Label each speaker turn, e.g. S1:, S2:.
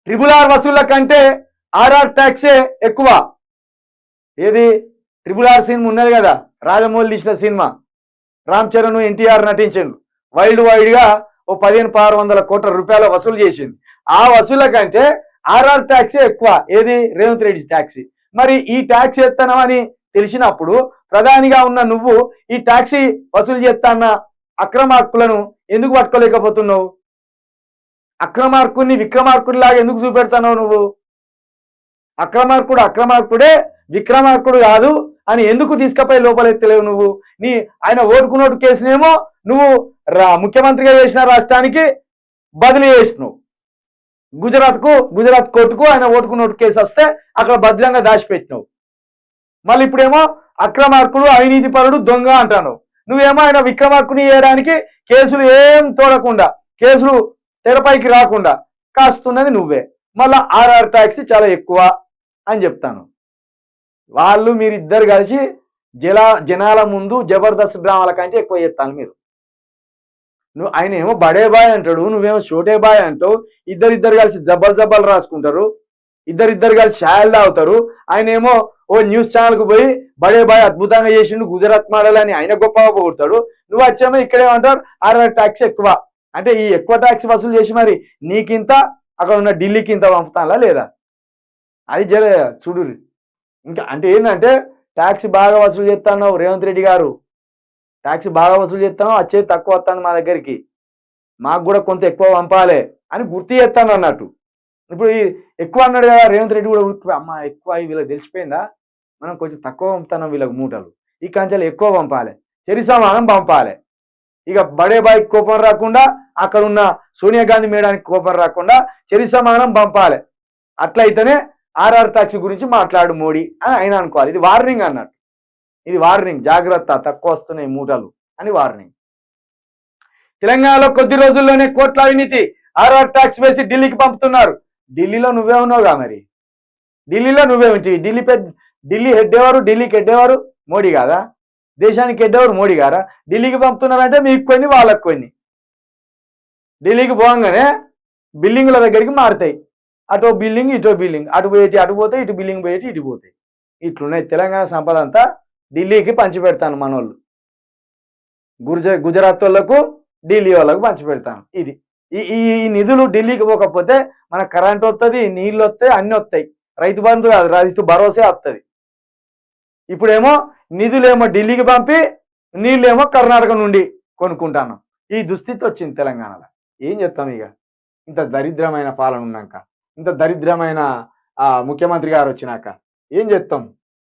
S1: Triple R వసూళ్ల కంటే RR ట్యాక్సే ఎక్కువ. ఏది ట్రిపుల్ ఆర్ సినిమా ఉన్నది కదా, రాజమౌళి తీసిన సినిమా, రామ్ చరణ్ ఎన్టీఆర్ నటించిండు. వైడ్గా ఓ 15,600 కోట్ల రూపాయల వసూలు చేసింది. ఆ వసూళ్ల కంటే ఆర్ఆర్ ట్యాక్సే ఎక్కువ. ఏది రేవంత్ రెడ్డి ట్యాక్సీ. మరి ఈ ట్యాక్స్ ఎత్తనమని తెలిసినప్పుడు ప్రధానిగా ఉన్న నువ్వు ఈ ట్యాక్సీ వసూలు చేస్తాన్న అక్రమార్కులను ఎందుకు పట్టుకోలేకపోతున్నావు? అక్రమార్కుని విక్రమార్కుడిలాగా ఎందుకు చూపెడతావు నువ్వు? అక్రమార్కుడే విక్రమార్కుడు కాదు అని ఎందుకు తీసుకపోయి లోపలెత్తలేవు నువ్వు? ఆయన ఓటుకున్నోటు కేసునేమో నువ్వు ముఖ్యమంత్రిగా చేసిన రాష్ట్రానికి బదిలీ చేసినావు. గుజరాత్ కోర్టుకు ఆయన ఓటుకున్నోటు కేసు వస్తే అక్కడ భద్రంగా దాచిపెట్టినావు. మళ్ళీ ఇప్పుడేమో అక్రమార్కుడు, అవినీతి పరుడు, దొంగ అంటాను. నువ్వేమో ఆయన విక్రమార్కుని చేయడానికి కేసులు ఏం తోడకుండా, కేసులు తెరపైకి రాకుండా కాస్తున్నది నువ్వే. మళ్ళా ఆర్ఆర్ ట్యాక్స్ చాలా ఎక్కువ అని చెప్తాను. మీరిద్దరు కలిసి జనాల ముందు జబర్దస్త్ డ్రామాల కంటే ఎక్కువ చేస్తాను మీరు. ఆయన ఏమో బడే బాయ్ అంటాడు, నువ్వేమో చోటే బాయ్ అంటావు. ఇద్దరిద్దరు కలిసి జబ్బలు రాసుకుంటారు, ఇద్దరిద్దరు కలిసి ఛాయలు తాగుతారు. ఆయన ఏమో ఓ న్యూస్ ఛానల్కు పోయి బడే బాయ్ అద్భుతంగా చేసిండు గుజరాత్ మోడల్ అని ఆయన గొప్పగా పోగొడతాడు. నువ్వు వచ్చేమో ఇక్కడేమంటారు ఆర్ఆర్ ట్యాక్స్ ఎక్కువ. అంటే ఈ ఎక్కువ ట్యాక్స్ వసూలు చేసి మరి నీకింత అక్కడ ఉన్న ఢిల్లీకి ఇంత పంపుతానా లేదా? అది చూడు. ఇంకా అంటే ఏంటంటే ట్యాక్స్ బాగా వసూలు చేస్తాను రేవంత్ రెడ్డి గారు, ట్యాక్స్ బాగా వసూలు చేస్తాను, వచ్చేది తక్కువ వస్తాను మా దగ్గరికి, మాకు కూడా కొంత ఎక్కువ పంపాలి అని గుర్తు చేస్తాను అన్నట్టు. ఇప్పుడు ఎక్కువ అన్నాడు కదా రేవంత్ రెడ్డి కూడా, అమ్మ ఎక్కువ వీళ్ళకి తెలిసిపోయిందా, మనం కొంచెం తక్కువ పంపుతున్నాం వీళ్ళకి మూటలు, ఈ కంచెలు ఎక్కువ పంపాలి, చెరి సమానం పంపాలి. ఇక బడే బాయ్కి కోపం రాకుండా, అక్కడ ఉన్న సోనియా గాంధీ మేడానికి కోపం రాకుండా చెరి సమానం పంపాలి. అట్లయితేనే ఆర్ఆర్ ట్యాక్స్ గురించి మాట్లాడు మోడీ అని ఆయన అనుకోవాలి. ఇది వార్నింగ్ అన్నట్టు, ఇది వార్నింగ్, జాగ్రత్త తక్కువ వస్తున్నాయి మూటలు అని వార్నింగ్. తెలంగాణలో కొద్ది రోజుల్లోనే కోట్ల అవినీతి, ఆర్ఆర్ ట్యాక్స్ వేసి ఢిల్లీకి పంపుతున్నారు. ఢిల్లీలో నువ్వే ఉన్నావుగా, మరి ఢిల్లీలో నువ్వే ఉంచి ఢిల్లీ హెడ్ ఎవరు? ఢిల్లీకి హెడ్ ఎవరు? మోడీ కాదా? దేశానికి హెడ్ ఎవరు? మోడీ గారా? ఢిల్లీకి పంపుతున్నారంటే మీకు కొన్ని వాళ్ళకు కొన్ని. ఢిల్లీకి పోగానే బిల్డింగుల దగ్గరికి మారుతాయి, అటో బిల్డింగ్ ఇటో బిల్డింగ్, అటు పోయేటి అటు పోతాయి, ఇటు బిల్డింగ్ పోయేటి ఇటు పోతాయి. ఇట్లున్నాయి తెలంగాణ సంపద అంతా ఢిల్లీకి పంచిపెడతాను. మనోళ్ళు గుజరాత్ వాళ్ళకు ఢిల్లీ వాళ్ళకు పంచిపెడతాను. ఇది ఈ నిధులు ఢిల్లీకి పోకపోతే మన కరెంట్ వస్తుంది, నీళ్ళు వస్తాయి, అన్నీ వస్తాయి. రైతు బంధు కాదు, రైతు భరోసా వస్తుంది. ఇప్పుడేమో నిధులేమో ఢిల్లీకి పంపి నీళ్ళేమో కర్ణాటక నుండి కొనుక్కుంటాను. ఈ దుస్థితి వచ్చింది తెలంగాణలో. ఏం చెప్తాం ఇక, ఇంత దరిద్రమైన పాలన ఉన్నాక, ఇంత దరిద్రమైన ముఖ్యమంత్రి గారు వచ్చినాక ఏం చెప్తాం?